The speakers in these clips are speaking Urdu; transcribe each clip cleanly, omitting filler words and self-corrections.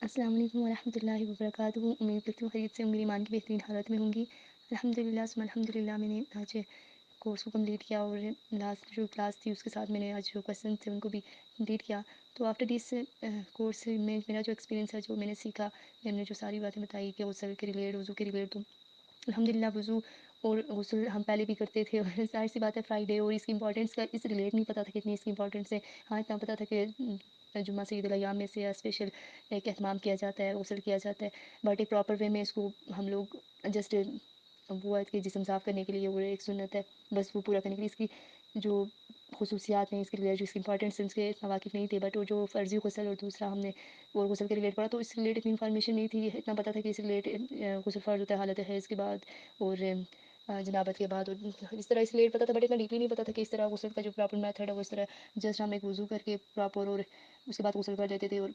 السلام علیکم ورحمۃ اللہ وبرکاتہ، امید کرتی ہوں خیریت سے ہوں، میری ایمان کی بہترین حالت میں ہوں گی الحمدللہ ثم الحمدللہ۔ میں نے آج کورس کو کمپلیٹ کیا اور لاسٹ جو کلاس تھی اس کے ساتھ میں نے آج جو کویسچن تھے ان کو بھی کمپلیٹ کیا۔ تو آفٹر دس کورس میں میرا جو ایکسپیرینس ہے، جو میں نے سیکھا، میں نے جو ساری باتیں بتائی کہ غسل کے ریلیٹ، وضو کے ریلیٹ، تو الحمدللہ وضو اور غسل ہم پہلے بھی کرتے تھے، اور ظاہر سی بات ہے فرائیڈے اور اس کی امپورٹنس کا اس ریلیٹ نہیں پتہ تھا کہ اتنی اس کی امپورٹنس ہے۔ ہاں اتنا پتہ تھا کہ جمعہ سید الایام میں سے اسپیشل ایک اہتمام کیا جاتا ہے، غسل کیا جاتا ہے، بٹ ایک پراپر وے میں اس کو ہم لوگ جسٹ وہ ہے کہ جسم صاف کرنے کے لیے وہ ایک سنت ہے، بس وہ پورا کرنے کے لیے اس کی جو خصوصیات ہیں، اس کے ریلیٹ جو اس کی امپورٹنس ہے اس کے اتنا واقف نہیں تھے، بٹ وہ جو فرضی غسل اور دوسرا ہم نے وہ غسل کے ریلیٹ پڑھا تو اس ریلیٹ اتنی انفارمیشن نہیں تھی، اتنا پتہ تھا کہ اس ریلیٹ غسل فرض ہوتا ہے حالت حیض کے بعد اور جنابت کے بعد، اور اس طرح اس ریلیٹ پتہ تھا، بٹ اتنا ڈیپلی نہیں پتہ تھا کہ اس طرح غسل کا جو پراپر میتھڈ ہے وہ اس طرح جسٹ ہم ایک وضو کر کے پراپر اور اس کے بعد غسل کر لیتے تھے، اور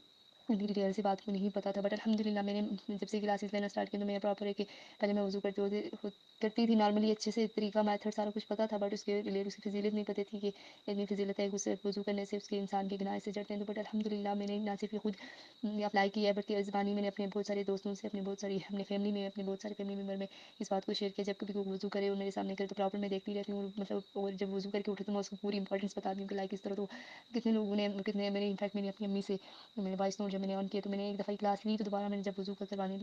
ڈیٹیل سی بات کو نہیں پتہ تھا۔ بٹ الحمدللہ میں نے جب سے کلاسز لینا اسٹارٹ کیا تو میں پراپر ہے کہ پہلے میں وضو کرتی تھی نارملی اچھے سے، طریقہ میتھڈ سارا کچھ پتہ تھا، بٹ اس کے ریلیٹ اس کی فضیلت نہیں پتہ تھی کہ اتنی فضیلت ہے کہ وضو کرنے سے اس کے انسان کے گناہ سے جڑتے ہیں۔ تو بٹ الحمدللہ میں نے نہ صرف یہ خود اپلائی کیا ہے بلکہ زبانی میں نے اپنے بہت سارے دوستوں سے، اپنے بہت ساری اپنے فیملی میں، اپنے بہت سارے فیملی ممبر میں اس بات کو شیئر کیا۔ جب کبھی کوئی وضو کرے اور میرے سامنے کرے تو پراپر میں دیکھتی رہتی ہوں، مطلب اور جب وضو کر کے اٹھے تو میں اس کو پوری امپورٹنس بتا دی ہوں کہ لائک اس طرح تو کتنے لوگوں نے کتنے میرے انفیکٹ میری اپنی امی سے میں نے وائس نوٹ جب میں نے آن کیا تو میں نے ایک دفعہ کلاس لی تو دوبارہ میں نے جب وضو کروانے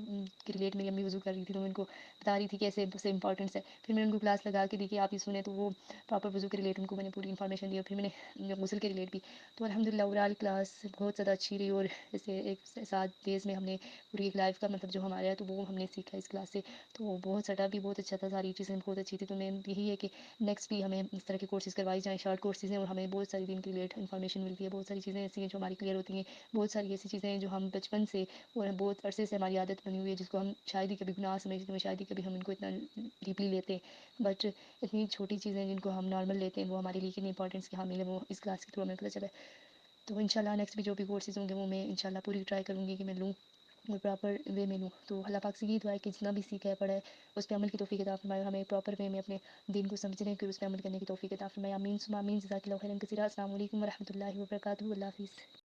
کے ریلیٹ میری امی وضو کر رہی تھی تو میں ان کو بتا رہی تھی کہ ایسے سے امپورٹنس ہے، پھر میں نے ان کو کلاس لگا کے دی کہ آپ یہ سنیں، تو وہ پراپر وضو کے ریلیٹ ان کو میں نے پوری انفارمیشن دی، اور پھر میں نے غسل کے ریلیٹ بھی۔ تو الحمدللہ اوور آل کلاس بہت زیادہ اچھی رہی، اور اسے ایک 7 ڈیز میں ہم نے پوری ایک لائف کا مطلب جو ہمارا ہے تو وہ ہم نے سیکھا اس کلاس سے، تو وہ بہت سٹا بھی بہت اچھا تھا، ساری چیزیں بہت اچھی تھی۔ تو میں یہی ہے کہ نیکسٹ بھی ہمیں اس طرح کے کورسز کروائی جائیں، شارٹ کورسز ہیں اور ہمیں بہت ساری دین کے ریلیٹ انفارمیشن ملتی ہے، بہت ساری چیزیں ایسی ہیں جو ہماری کلیئر ہوتی ہیں، بہت ساری ایسی چیزیں ہیں جو ہم بچپن سے اور بہت عرصے سے ہماری عادت بنی ہوئی ہے جس کو ہم شاید ہی کبھی گناہ سمجھتے ہیں، شاید ہی کبھی ہم ان کو اتنا ڈیپلی لیتے ہیں، بٹ اتنی چھوٹی چیزیں جن کو ہم نارمل لیتے ہیں وہ ہمارے لیے کتنی امپورٹنس کے حامل ہے، وہ اس کلاس کے تھرو ہمیں پتہ چلا ہے۔ تو انشاءاللہ نیکسٹ بھی جو بھی کورسز ہوں گے وہ میں انشاءاللہ پوری ٹرائی کروں گی کہ میں لوں اور پراپر وے میں لوں۔ تو اللہ پاک سے یہ دعا ہے کہ جتنا بھی سیکھا ہے پڑھا ہے اس پہ عمل کی توفیق عطا فرمائے، ہمیں پراپر وے میں اپنے دین کو سمجھنے کے اس پہ عمل کرنے کی توفیق عطا فرمائے، آمین ثم آمین، جزاک اللہ خیرا کثیرا۔ السلام علیکم ورحمۃ اللہ وبرکاتہ، اللہ حافظ۔